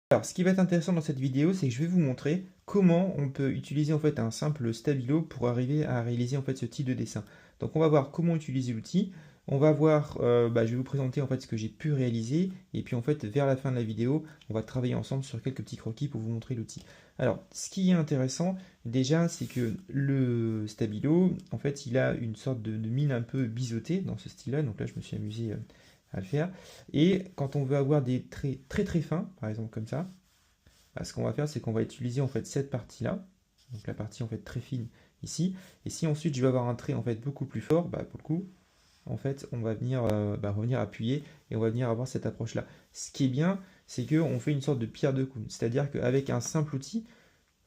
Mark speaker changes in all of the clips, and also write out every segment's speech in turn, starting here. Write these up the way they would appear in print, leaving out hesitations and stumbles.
Speaker 1: Alors, ce qui va être intéressant dans cette vidéo, c'est que je vais vous montrer comment on peut utiliser en fait un simple stabilo pour arriver à réaliser en fait ce type de dessin. Donc, on va voir comment utiliser l'outil. On va voir, je vais vous présenter en fait ce que j'ai pu réaliser, et puis en fait vers la fin de la vidéo, on va travailler ensemble sur quelques petits croquis pour vous montrer l'outil. Alors, ce qui est intéressant déjà, c'est que le stabilo, en fait, il a une sorte de mine un peu biseautée dans ce style-là. Donc là, je me suis amusé à le faire. Et quand on veut avoir des traits très très fins, par exemple comme ça, bah, ce qu'on va faire, c'est qu'on va utiliser en fait cette partie-là, donc la partie en fait très fine ici. Et si ensuite je veux avoir un trait en fait beaucoup plus fort, bah, pour le coup, en fait, on va venir revenir appuyer et on va venir avoir cette approche-là. Ce qui est bien, c'est qu'on fait une sorte de pierre de coups, c'est-à-dire qu'avec un simple outil,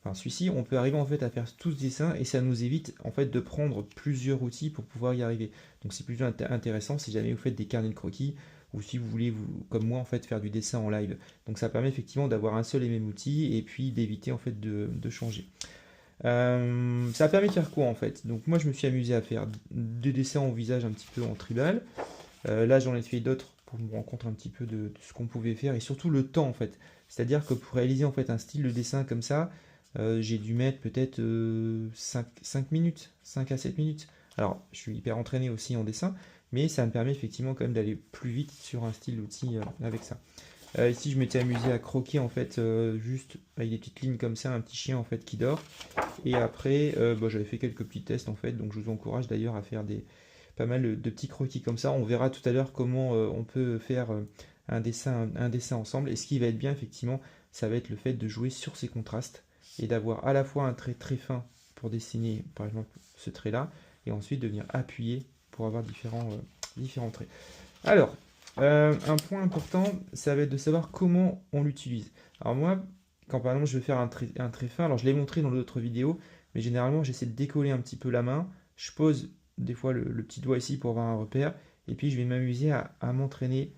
Speaker 1: enfin celui-ci, on peut arriver en fait à faire tout ce dessin et ça nous évite en fait de prendre plusieurs outils pour pouvoir y arriver. Donc c'est plutôt intéressant si jamais vous faites des carnets de croquis ou si vous voulez, comme moi, en fait, faire du dessin en live. Donc ça permet effectivement d'avoir un seul et même outil et puis d'éviter en fait de changer. Ça permet de faire quoi en fait? Donc moi je me suis amusé à faire des dessins en visage un petit peu en tribal. Là j'en ai fait d'autres pour me rendre compte un petit peu de ce qu'on pouvait faire et surtout le temps en fait. C'est-à-dire que pour réaliser en fait un style de dessin comme ça, j'ai dû mettre peut-être 5 minutes, 5 à 7 minutes. Alors je suis hyper entraîné aussi en dessin, mais ça me permet effectivement quand même d'aller plus vite sur un style d'outil avec ça. Ici je m'étais amusé à croquer en fait juste avec des petites lignes comme ça, un petit chien en fait qui dort. Et après j'avais fait quelques petits tests en fait, donc je vous encourage d'ailleurs à faire pas mal de petits croquis comme ça. On verra tout à l'heure comment on peut faire un dessin ensemble. Et ce qui va être bien, effectivement, ça va être le fait de jouer sur ces contrastes et d'avoir à la fois un trait très fin pour dessiner, par exemple, ce trait-là, et ensuite de venir appuyer pour avoir différents traits. Alors, un point important, ça va être de savoir comment on l'utilise. Alors moi, quand par exemple je veux faire un trait fin, alors je l'ai montré dans d'autres vidéos, mais généralement j'essaie de décoller un petit peu la main, je pose des fois le petit doigt ici pour avoir un repère, et puis je vais m'amuser à m'entraîner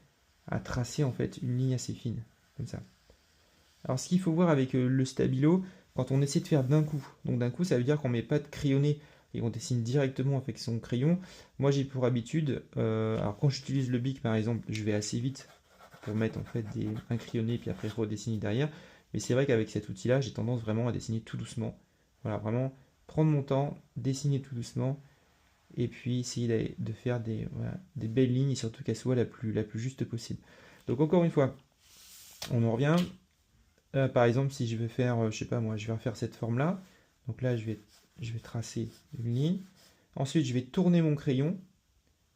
Speaker 1: à tracer en fait une ligne assez fine, comme ça. Alors ce qu'il faut voir avec le stabilo, quand on essaie de faire d'un coup, donc d'un coup ça veut dire qu'on ne met pas de crayonné et on dessine directement avec son crayon. Moi j'ai pour habitude, alors quand j'utilise le bic par exemple, je vais assez vite pour mettre en fait un crayonné puis après redessiner derrière. Mais c'est vrai qu'avec cet outil là, j'ai tendance vraiment à dessiner tout doucement. Voilà, vraiment prendre mon temps, dessiner tout doucement et puis essayer de faire des belles lignes et surtout qu'elles soient la plus juste possible. Donc encore une fois, on en revient. Par exemple, si je veux faire, je sais pas moi, je vais refaire cette forme-là. Donc là, je vais tracer une ligne. Ensuite, je vais tourner mon crayon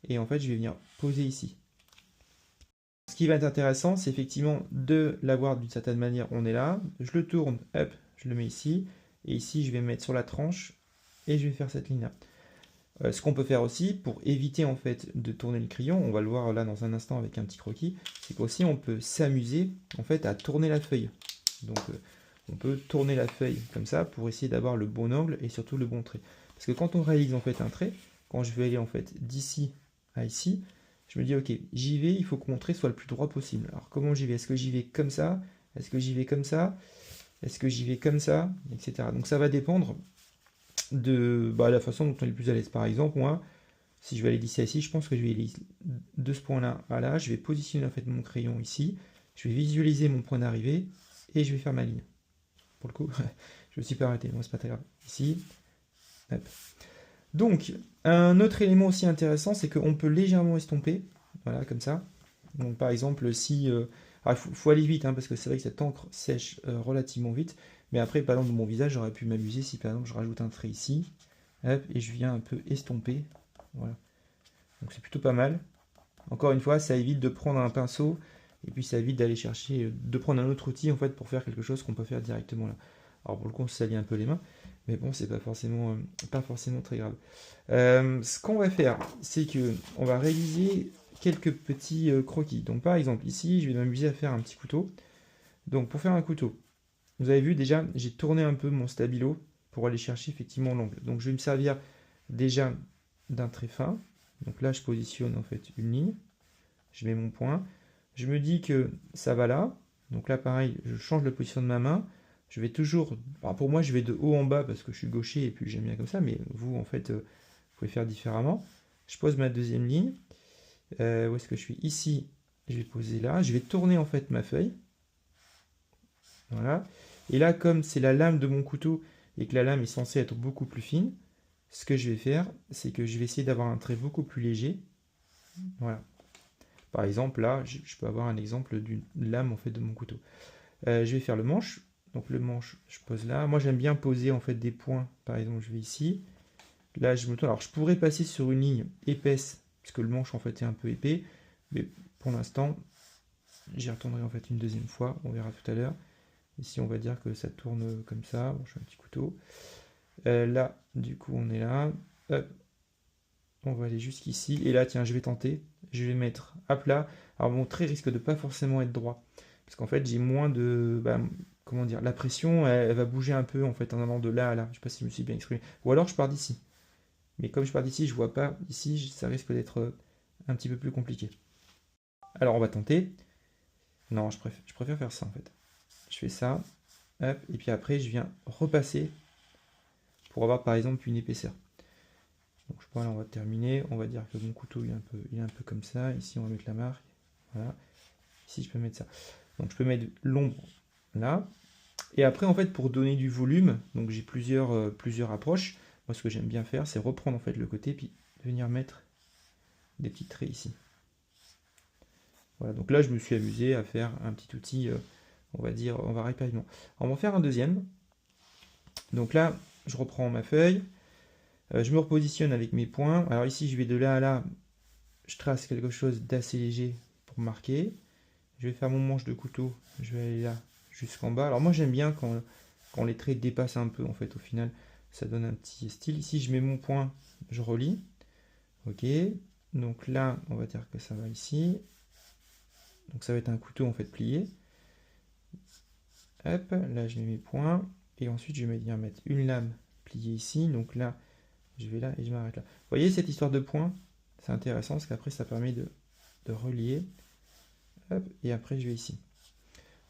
Speaker 1: et en fait, je vais venir poser ici. Ce qui va être intéressant, c'est effectivement de l'avoir d'une certaine manière. On est là, je le tourne, hop, je le mets ici. Et ici, je vais me mettre sur la tranche et je vais faire cette ligne-là. Ce qu'on peut faire aussi pour éviter en fait de tourner le crayon, on va le voir là dans un instant avec un petit croquis, c'est qu'aussi on peut s'amuser en fait à tourner la feuille. Donc on peut tourner la feuille comme ça pour essayer d'avoir le bon angle et surtout le bon trait. Parce que quand on réalise en fait un trait, quand je vais aller en fait d'ici à ici, je me dis ok, j'y vais, il faut que mon trait soit le plus droit possible. Alors comment j'y vais? Est-ce que j'y vais comme ça? Est-ce que j'y vais comme ça? Est-ce que j'y vais comme ça? Etc. Donc ça va dépendre de la façon dont on est le plus à l'aise. Par exemple, moi, si je vais aller d'ici à ici, je pense que je vais aller de ce point-là à là, je vais positionner en fait mon crayon ici, je vais visualiser mon point d'arrivée et je vais faire ma ligne. Pour le coup, je me suis pas arrêté, moi c'est pas très grave. Ici, hop. Donc, un autre élément aussi intéressant, c'est qu'on peut légèrement estomper, voilà, comme ça. Donc par exemple, si... alors, il faut aller vite, hein, parce que c'est vrai que cette encre sèche relativement vite. Mais après, par exemple, dans mon visage, j'aurais pu m'amuser si par exemple je rajoute un trait ici, hop, et je viens un peu estomper. Voilà. Donc c'est plutôt pas mal. Encore une fois, ça évite de prendre un pinceau, et puis ça évite d'aller chercher, de prendre un autre outil en fait pour faire quelque chose qu'on peut faire directement là. Alors pour le coup, on se salit un peu les mains, mais bon, c'est pas forcément très grave. Ce qu'on va faire, c'est que on va réaliser quelques petits croquis. Donc par exemple, ici, je vais m'amuser à faire un petit couteau. Donc pour faire un couteau, vous avez vu déjà, j'ai tourné un peu mon stabilo pour aller chercher effectivement l'angle. Donc je vais me servir déjà d'un trait fin. Donc là, je positionne en fait une ligne. Je mets mon point. Je me dis que ça va là. Donc là, pareil, je change la position de ma main. Je vais toujours. Alors pour moi, je vais de haut en bas parce que je suis gaucher et puis j'aime bien comme ça. Mais vous, en fait, vous pouvez faire différemment. Je pose ma deuxième ligne. Où est-ce que je suis? Ici, je vais poser là. Je vais tourner en fait ma feuille. Voilà. Et là, comme c'est la lame de mon couteau et que la lame est censée être beaucoup plus fine, ce que je vais faire, c'est que je vais essayer d'avoir un trait beaucoup plus léger. Voilà. Par exemple, là, je peux avoir un exemple d'une lame en fait de mon couteau. Je vais faire le manche. Donc le manche, je pose là. Moi, j'aime bien poser en fait des points. Par exemple, je vais ici. Là, je me tourne. Alors, je pourrais passer sur une ligne épaisse, puisque le manche en fait est un peu épais. Mais pour l'instant, j'y retournerai en fait une deuxième fois. On verra tout à l'heure. Ici, on va dire que ça tourne comme ça. Bon, je fais un petit couteau. Là, du coup, on est là. Hop. On va aller jusqu'ici. Et là, tiens, je vais tenter. Je vais mettre à plat. Alors, mon trait risque de pas forcément être droit. Parce qu'en fait, j'ai moins de... bah, comment dire? La pression, elle va bouger un peu en fait en allant de là à là. Je sais pas si je me suis bien exprimé. Ou alors, je pars d'ici. Mais comme je pars d'ici, je vois pas. Ici, ça risque d'être un petit peu plus compliqué. Alors, on va tenter. Non, je préfère faire ça en fait. Je fais ça. Hop, et puis après, je viens repasser pour avoir par exemple une épaisseur. Donc je pense là on va terminer, on va dire que mon couteau il est un peu comme ça, ici on va mettre la marque, voilà, ici je peux mettre ça. Donc je peux mettre l'ombre là, et après en fait pour donner du volume, donc j'ai plusieurs approches, moi ce que j'aime bien faire c'est reprendre en fait le côté, puis venir mettre des petits traits ici. Voilà, donc là je me suis amusé à faire un petit outil, on va dire, on va rapidement. On va en faire un deuxième, donc là je reprends ma feuille, je me repositionne avec mes points. Alors ici, je vais de là à là, je trace quelque chose d'assez léger pour marquer. Je vais faire mon manche de couteau, je vais aller là jusqu'en bas. Alors moi, j'aime bien quand les traits dépassent un peu, en fait, au final, ça donne un petit style. Ici, je mets mon point, je relie. Ok, donc là, on va dire que ça va ici. Donc ça va être un couteau, en fait, plié. Hop, là, je mets mes points. Et ensuite, je vais venir mettre une lame pliée ici. Donc là, je vais là et je m'arrête là. Vous voyez cette histoire de points? C'est intéressant parce qu'après ça permet de relier. Hop, et après je vais ici.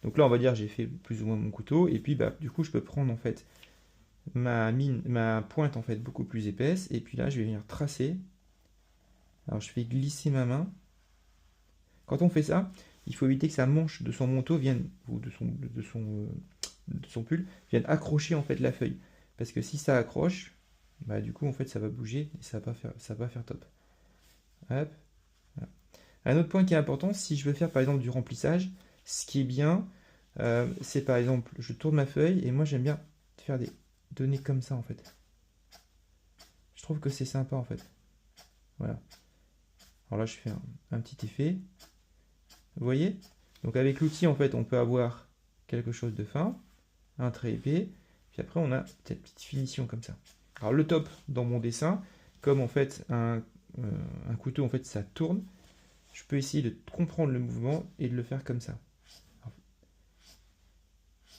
Speaker 1: Donc là on va dire j'ai fait plus ou moins mon couteau. Et puis bah, du coup je peux prendre en fait ma pointe en fait beaucoup plus épaisse. Et puis là je vais venir tracer. Alors je fais glisser ma main. Quand on fait ça, il faut éviter que sa manche de son manteau vienne, ou de son pull, vienne accrocher en fait la feuille. Parce que si ça accroche, bah du coup en fait ça va bouger et ça va pas faire top. Hop. Voilà. Un autre point qui est important, si je veux faire par exemple du remplissage, ce qui est bien, c'est par exemple, je tourne ma feuille et moi j'aime bien faire des données comme ça en fait. Je trouve que c'est sympa en fait. Voilà. Alors là je fais un petit effet. Vous voyez? Donc avec l'outil en fait on peut avoir quelque chose de fin, un trait épais, puis après on a cette petite finition comme ça. Alors le top dans mon dessin, comme en fait un couteau en fait ça tourne, je peux essayer de comprendre le mouvement et de le faire comme ça. Alors,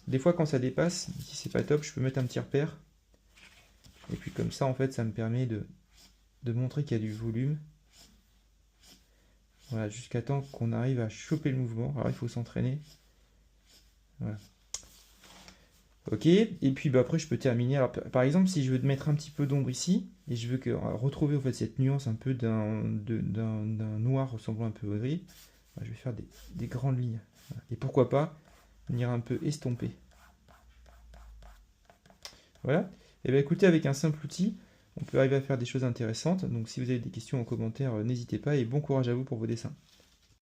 Speaker 1: des fois quand ça dépasse, si c'est pas top, je peux mettre un petit repère. Et puis comme ça en fait ça me permet de montrer qu'il y a du volume. Voilà, jusqu'à temps qu'on arrive à choper le mouvement. Alors il faut s'entraîner. Voilà. Ok, et puis bah, après je peux terminer. Alors, par exemple, si je veux mettre un petit peu d'ombre ici, et je veux retrouver en fait cette nuance un peu d'un noir ressemblant un peu au gris, bah, je vais faire des grandes lignes. Voilà. Et pourquoi pas venir un peu estomper. Voilà. Et bien écoutez, avec un simple outil, on peut arriver à faire des choses intéressantes. Donc si vous avez des questions en commentaire, n'hésitez pas et bon courage à vous pour vos dessins.